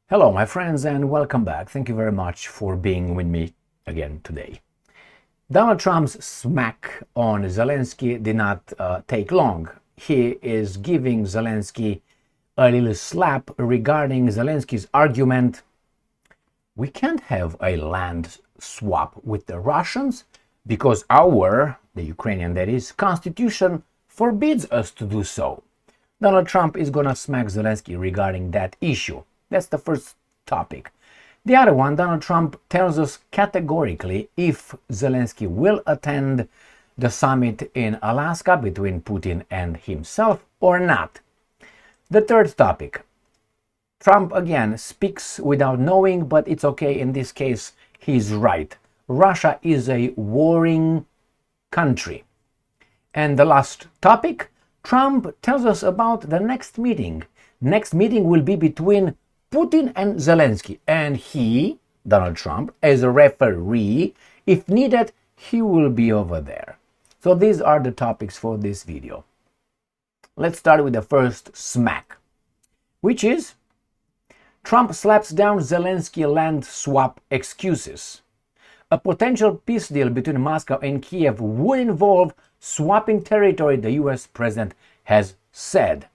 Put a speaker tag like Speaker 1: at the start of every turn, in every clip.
Speaker 1: Hello, my friends, and welcome back. Thank you very much for being with me again today. Donald Trump's smack on Zelensky did not take long. He is giving Zelensky a little slap regarding Zelensky's argument, we can't have a land swap with the Russians because the Ukrainian that is, constitution forbids us to do so. Donald Trump is gonna smack Zelensky regarding that issue. That's the first topic. The other one, Donald Trump tells us categorically if Zelensky will attend the summit in Alaska between Putin and himself or not. The third topic, Trump again speaks without knowing, but it's okay, in this case he's right. Russia is a warring country. And the last topic, Trump tells us about the next meeting. Next meeting will be between Putin and Zelensky, and he, Donald Trump, as a referee, if needed, he will be over there. So these are the topics for this video. Let's start with the first smack, which is Trump slaps down Zelensky land swap excuses. A potential peace deal between Moscow and Kiev would involve swapping territory, the US president has said.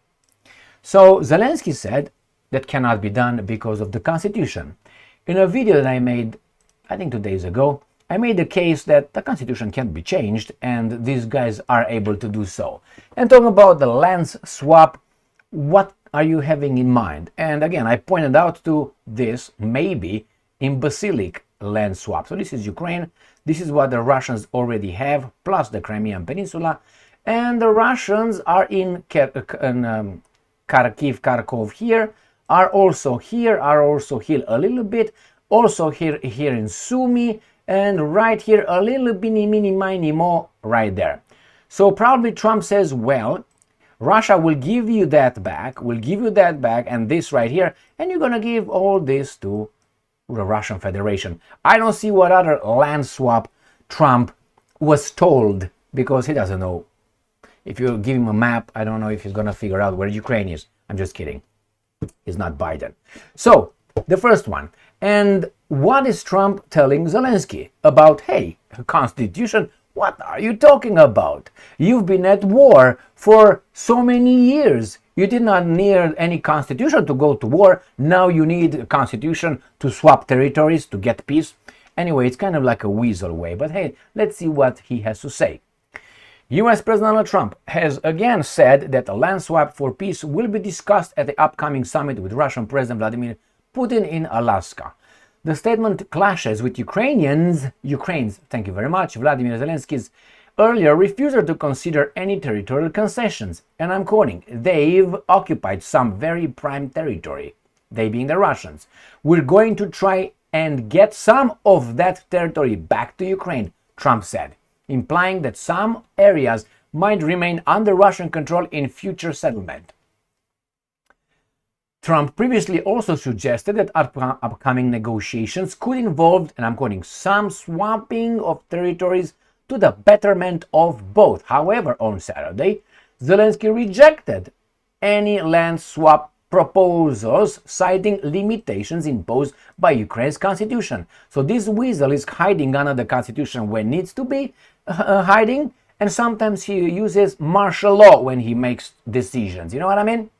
Speaker 1: So Zelensky said that cannot be done because of the constitution. In a video that I made, I think 2 days ago, I made the case that the constitution can't be changed and these guys are able to do so. And talking about the land swap, what are you having in mind? And again, I pointed out to this maybe imbecilic land swap. So this is Ukraine, this is what the Russians already have, plus the Crimean Peninsula, and the Russians are in Kharkov here, are also here a little bit, also here in Sumy, and right here a little mini more right there. So probably Trump says, well, Russia will give you that back, and this right here, and you're gonna give all this to the Russian Federation. I don't see what other land swap Trump was told, because he doesn't know. If you give him a map, I don't know if he's gonna figure out where Ukraine is. I'm just kidding. He's not Biden. So, the first one. And what is Trump telling Zelensky about, hey, constitution? What are you talking about? You've been at war for so many years. You did not need any constitution to go to war. Now you need a constitution to swap territories to get peace. Anyway, it's kind of like a weasel way. But hey, let's see what he has to say. US President Donald Trump has again said that a land swap for peace will be discussed at the upcoming summit with Russian President Vladimir Putin in Alaska. The statement clashes with Ukraine's, thank you very much, Vladimir Zelensky's earlier refusal to consider any territorial concessions. And I'm quoting, they've occupied some very prime territory, they being the Russians. We're going to try and get some of that territory back to Ukraine, Trump said, implying that some areas might remain under Russian control in future settlement. Trump previously also suggested that upcoming negotiations could involve, and I'm quoting, some swapping of territories to the betterment of both. However, on Saturday, Zelensky rejected any land swap proposals, citing limitations imposed by Ukraine's constitution. So this weasel is hiding under the constitution when needs to be hiding, and sometimes he uses martial law when he makes decisions. You know what I mean?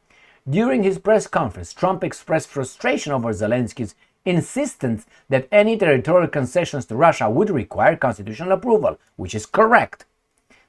Speaker 1: During his press conference, Trump expressed frustration over Zelensky's insistence that any territorial concessions to Russia would require constitutional approval, which is correct.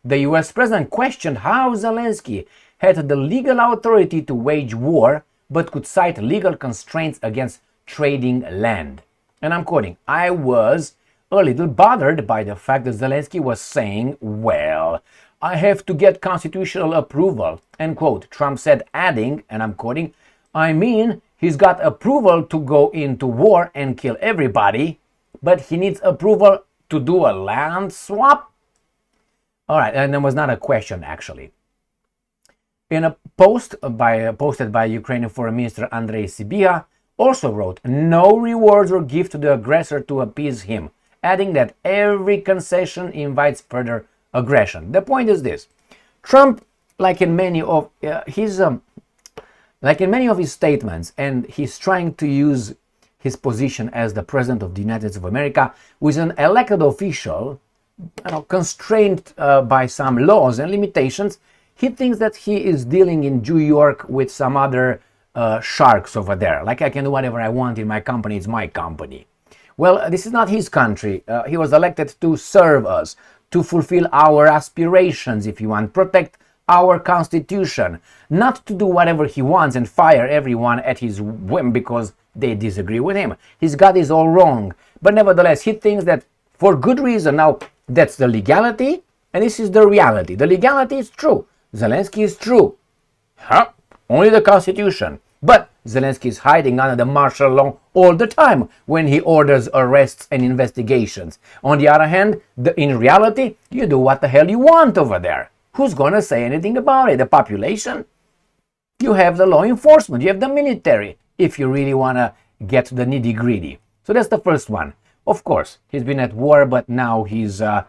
Speaker 1: The US president questioned how Zelensky had the legal authority to wage war, but could cite legal constraints against trading land. And I'm quoting, I was a little bothered by the fact that Zelensky was saying, well, I have to get constitutional approval, end quote. Trump said, adding, and I'm quoting, I mean, he's got approval to go into war and kill everybody, but he needs approval to do a land swap? All right, and that was not a question, actually. In a post posted by Ukrainian Foreign Minister Andrei Sybiha, also wrote, no rewards or gift to the aggressor to appease him, adding that every concession invites further aggression. The point is this. Trump, like in many of his like in many of his statements, and he's trying to use his position as the President of the United States of America, who is an elected official, constrained by some laws and limitations. He thinks that he is dealing in New York with some other sharks over there. Like, I can do whatever I want in my company, it's my company. Well, this is not his country. He was elected to serve us, to fulfill our aspirations, if you want, protect our constitution, not to do whatever he wants and fire everyone at his whim because they disagree with him. His God is all wrong. But nevertheless, he thinks that for good reason. Now, that's the legality, and this is the reality. The legality is true. Zelensky is true. Only the constitution. But Zelensky is hiding under the martial law all the time when he orders arrests and investigations. On the other hand, in reality, you do what the hell you want over there. Who's going to say anything about it? The population? You have the law enforcement. You have the military, if you really want to get the nitty-gritty. So that's the first one. Of course, he's been at war, but now he's, I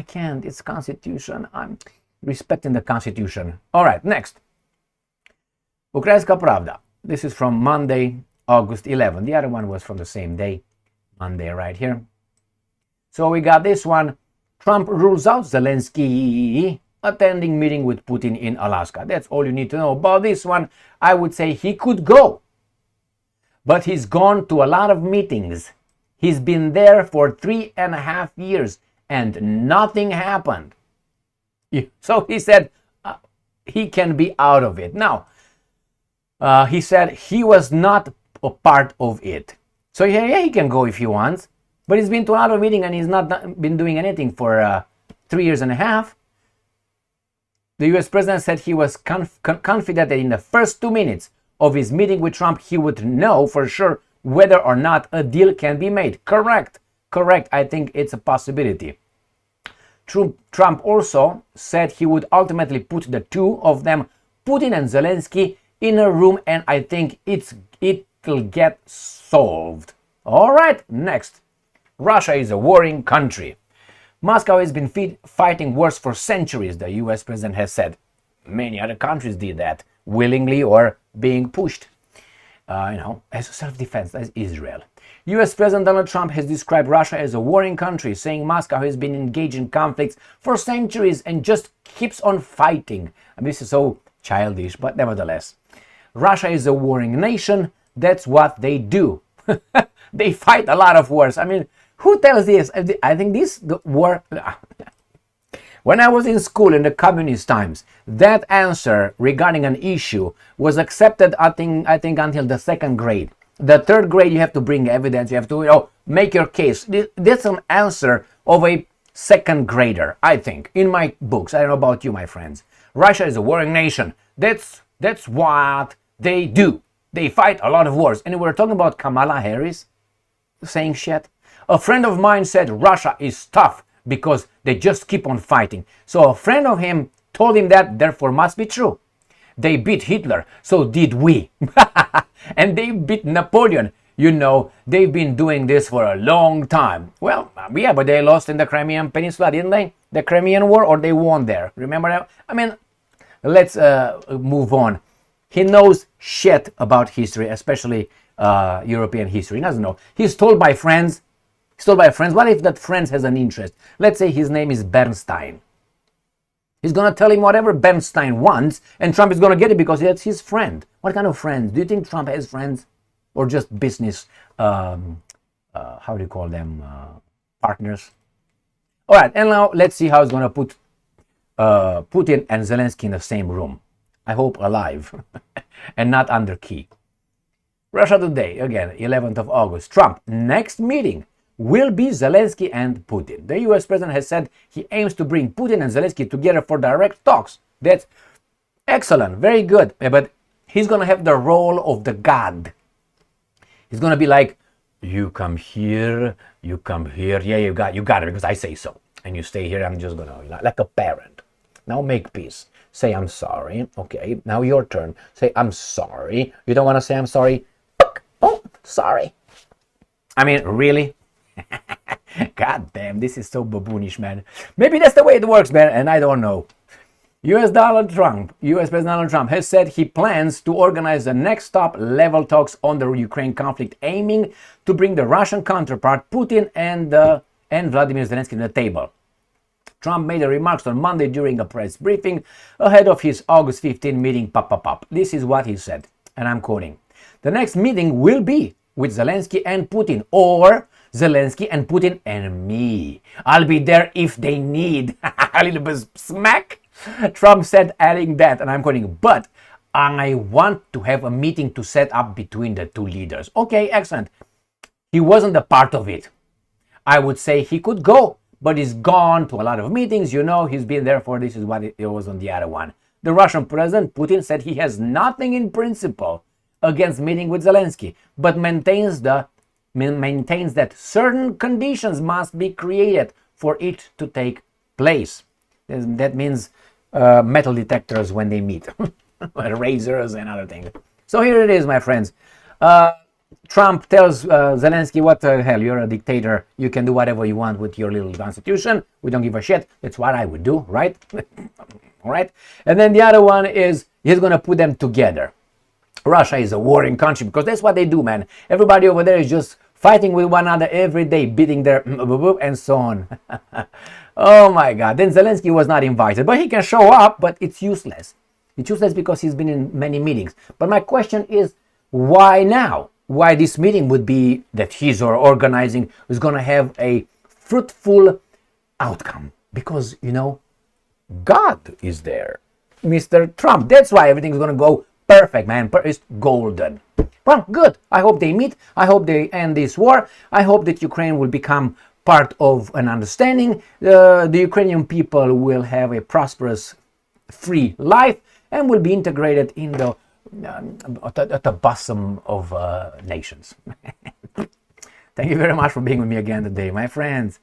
Speaker 1: can't, it's constitution. I'm respecting the constitution. All right, next. Ukrainska Pravda. This is from Monday, August 11. The other one was from the same day, Monday, right here. So we got this one. Trump rules out Zelensky attending meeting with Putin in Alaska. That's all you need to know about this one. I would say he could go, but he's gone to a lot of meetings. He's been there for 3.5 years and nothing happened. So he said he can be out of it. Now, he said he was not a part of it. So yeah, he can go if he wants, but he's been to a lot of meetings and he's not been doing anything for 3.5 years. The US president said he was confident that in the first 2 minutes of his meeting with Trump, he would know for sure whether or not a deal can be made. Correct. I think it's a possibility. Trump also said he would ultimately put the two of them, Putin and Zelensky, in a room, and I think it'll get solved. All right, next. Russia is a warring country. Moscow has been fighting wars for centuries, the US president has said. Many other countries did that, willingly or being pushed. As self-defense, as Israel. US President Donald Trump has described Russia as a warring country, saying Moscow has been engaged in conflicts for centuries and just keeps on fighting. And this is so childish, but nevertheless. Russia is a warring nation. That's what they do. They fight a lot of wars. I mean, who tells this? I think the war... When I was in school in the communist times, that answer regarding an issue was accepted, I think until the 2nd grade. The 3rd grade, you have to bring evidence. You have to make your case. That's an answer of a 2nd grader, I think, in my books. I don't know about you, my friends. Russia is a warring nation. That's what they do. They fight a lot of wars. And we're talking about Kamala Harris saying shit. A friend of mine said Russia is tough because they just keep on fighting. So a friend of him told him that, therefore must be true. They beat Hitler, so did we. And they beat Napoleon. They've been doing this for a long time. Well, yeah, but they lost in the Crimean Peninsula, didn't they? The Crimean War, or they won there. Remember that? I mean, let's move on. He knows shit about history, especially European history. He doesn't know. He's told by friends. What if that friend has an interest? Let's say his name is Bernstein. He's going to tell him whatever Bernstein wants, and Trump is going to get it because that's his friend. What kind of friends? Do you think Trump has friends? Or just business, how do you call them, partners? All right, and now let's see how he's going to put Putin and Zelensky in the same room. I hope alive and not under key. Russia Today, again, 11th of August. Trump, next meeting will be Zelensky and Putin. The US president has said he aims to bring Putin and Zelensky together for direct talks. That's excellent, very good. But he's going to have the role of the God. He's going to be like, you come here. Yeah, you got it because I say so. And you stay here, I'm just going to, like a parent. Now make peace. Say, I'm sorry. Okay, now your turn. Say, I'm sorry. You don't want to say, I'm sorry? Oh, sorry. I mean, really? God damn, this is so baboonish, man. Maybe that's the way it works, man, and I don't know. U.S. President Donald Trump has said he plans to organize the next top-level talks on the Ukraine conflict, aiming to bring the Russian counterpart Putin and Vladimir Zelensky to the table. Trump made the remarks on Monday during a press briefing ahead of his August 15 meeting. This is what he said, and I'm quoting: "The next meeting will be with Zelensky and Putin, or Zelensky and Putin and me. I'll be there if they need." A little bit smack. Trump said, adding that, and I'm quoting, "But I want to have a meeting to set up between the two leaders." Okay, excellent. He wasn't a part of it. I would say he could go, but he's gone to a lot of meetings. You know, he's been there for this is what it was on the other one. The Russian President Putin said he has nothing in principle against meeting with Zelensky, but maintains that certain conditions must be created for it to take place. That means metal detectors when they meet, razors and other things. So here it is, my friends. Trump tells Zelensky, "What the hell, you're a dictator. You can do whatever you want with your little constitution. We don't give a shit." That's what I would do, right? All right. And then the other one is he's going to put them together. Russia is a warring country because that's what they do, man. Everybody over there is just fighting with one another every day, beating their and so on. Oh my God. Then Zelensky was not invited, but he can show up, but it's useless. It's useless because he's been in many meetings. But my question is, why now? Why this meeting would be that he's organizing is going to have a fruitful outcome? Because, you know, God is there. Mr. Trump. That's why everything's going to go perfect, man. It's golden. Well, good. I hope they meet. I hope they end this war. I hope that Ukraine will become part of an understanding. The Ukrainian people will have a prosperous, free life and will be integrated in the at the bosom of nations. Thank you very much for being with me again today, my friends.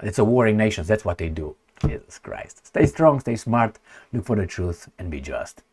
Speaker 1: It's a warring nations. That's what they do. Jesus Christ. Stay strong, stay smart, look for the truth, and be just.